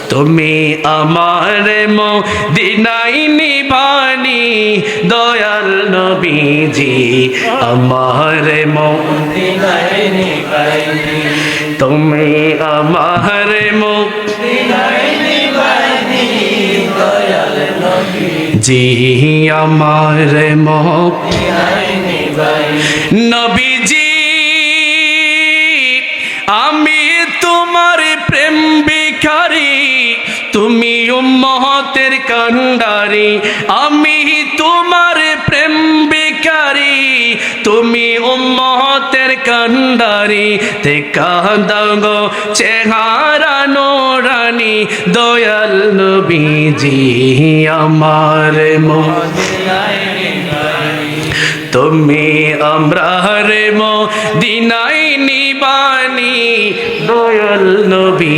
তুমি আমার মদিনায় নিবানি দয়াল নবীজি আমার মদিনায় নিবানি তুমি আমার মদিনায় নিবানি দয়াল নবীজি আমার মদিনায় নিবানি নবীজি আমি তোমার প্রেম ভিখারি তুমি উম্মতের কান্ডারি আমি তোমার প্রেম ভিখারি তুমি উম্মতের কান্ডারি তে কাঁদাও গো চেহারা নোরানি দয়াল নবীজি আমার মদিনায় তুমি আমরার মদিনায় নিবানি দয়াল নবী